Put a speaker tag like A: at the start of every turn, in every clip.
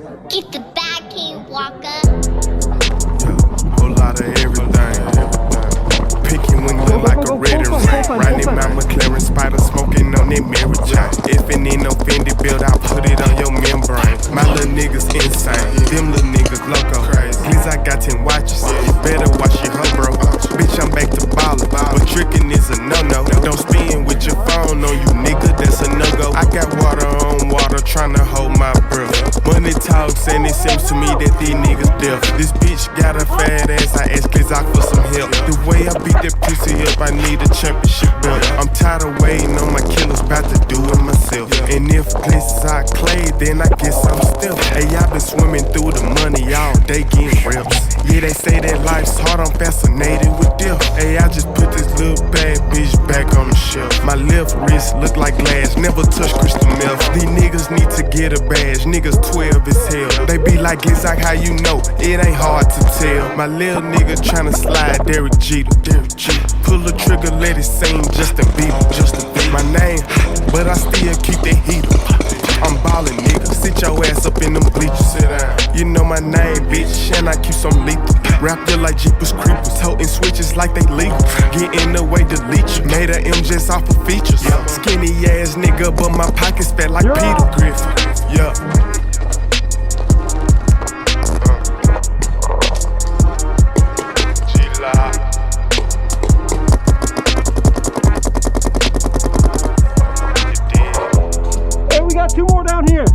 A: Get the bag, King Walker.
B: Whole lot of everything. Picking when you look like a red and red. Riding my McLaren Spider, smoking on that Mary Jane. If it ain't no Fendi build, I'll put it on your membrane. My little niggas insane, them little niggas loco. Please, I got 10 watches, you better watch your hoe, bro. Bitch, I'm back to ballin', but tricking is a no-no. Don't spin with your phone on you, nigga, that's a no-go. I got water on water, tryna hold my breath. Money talks and it seems to me that these niggas deaf. This bitch got a fat ass, I ask Glizzock for some help. The way I beat that pussy up, I need a championship belt. I'm tired of waiting on my killers, about to do it myself. And if Glizzock clay, then I guess I'm still. Hey, I been swimming through the money all day getting reps. Yeah, they say that life's hard, I'm fascinated with death. Hey, I just put this little bad bitch back on the shelf. My left wrist look like glass, never touch crystal meth. These niggas need to get a badge, niggas 12 as hell. They be like, Glizzock, how you know? It ain't hard to tell. My little nigga tryna slide Derek Jeter. Pull the trigger, let it sing Justin Bieber. My name, but I still keep that heater. I'm ballin', nigga. Sit your ass up in them bleachers. Sit down. You know my name, bitch, and I keep some lethal. Wrapped up like Jeepers Creepers, toting switches like they legal. Get in the way, delete you. Made a M just off of features. Skinny ass nigga, but my pockets fat like Peter Griffin. Yeah.
C: We got 2 more down here.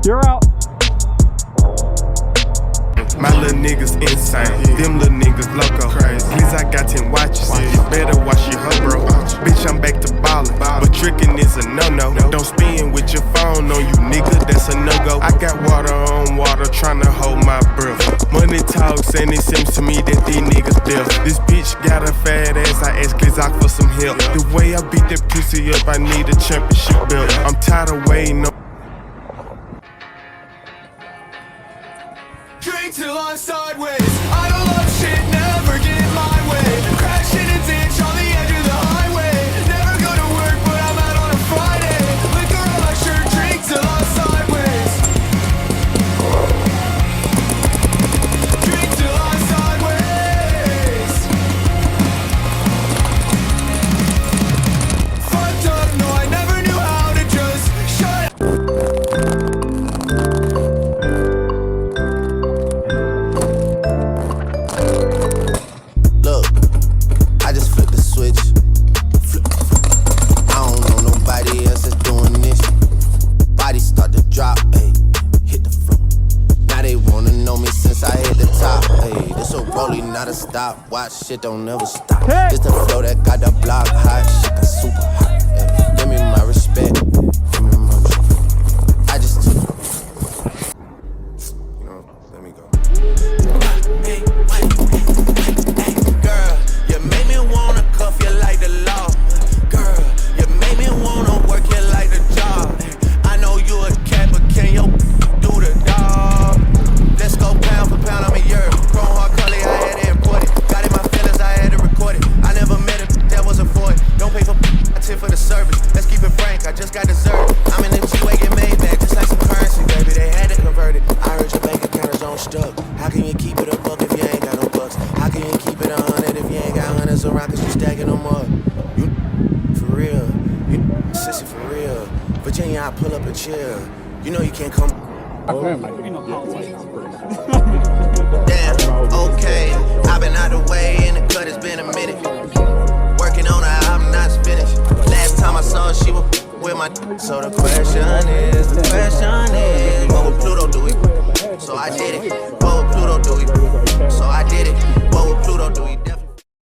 C: You're out.
B: My little niggas insane, them little niggas loco. Please, I got 10 watches, you better watch your hoe, bro. Bitch, I'm back to ballin', but tricking is a no-no. Don't spin with your phone on you, nigga, that's a no-go. I got water on water, tryna hold my breath. Money talks and it seems to me that these niggas deaf. This bitch got a fat ass, I ask Glizzock for some help. The way I beat that pussy up, I need a championship belt. I'm tired of waiting on.
D: Drink till I'm sideways. I don't love shit, never get in my way. Crash in a ditch on the edge of the highway. Never go to work, but I'm out on a Friday. Liquor on my shirt, drink till I'm sideways. Drink till I'm sideways. Fucked up, no, I never knew how to just shut up.
E: Not a stop, watch shit don't never stop. It's the flow that got the block hot, shit got super hot. Ay, give me my respect, give me my respect. I just,
B: Let me go.
E: hey, girl, you made me wanna cuff you like the law. Girl, you made me wanna work you like the job. I know you a cat, but can you do the dog? Let's go pound for pound, I'm a year. Chrome hard color, I had it imported. Got in my feelings, I had to record it. I never met it, that wasn't for it. Don't pay for I tip for the service. Let's keep it frank, I just got dessert. I'm in the G-Wagon made back, just like some currency, baby. They had to convert it. I heard your bank account is on stuck. How can you keep it a buck if you ain't got no bucks? How can you keep it 100 if you ain't got hundreds around cause you stacking them up? You for real, you sissy for real. Virginia, I pull up a chair. You know you can't come. Damn, okay. I've been out the way and the cut, it's been a minute. Working on her album, not finished. Last time I saw her, she was with my. So the question is,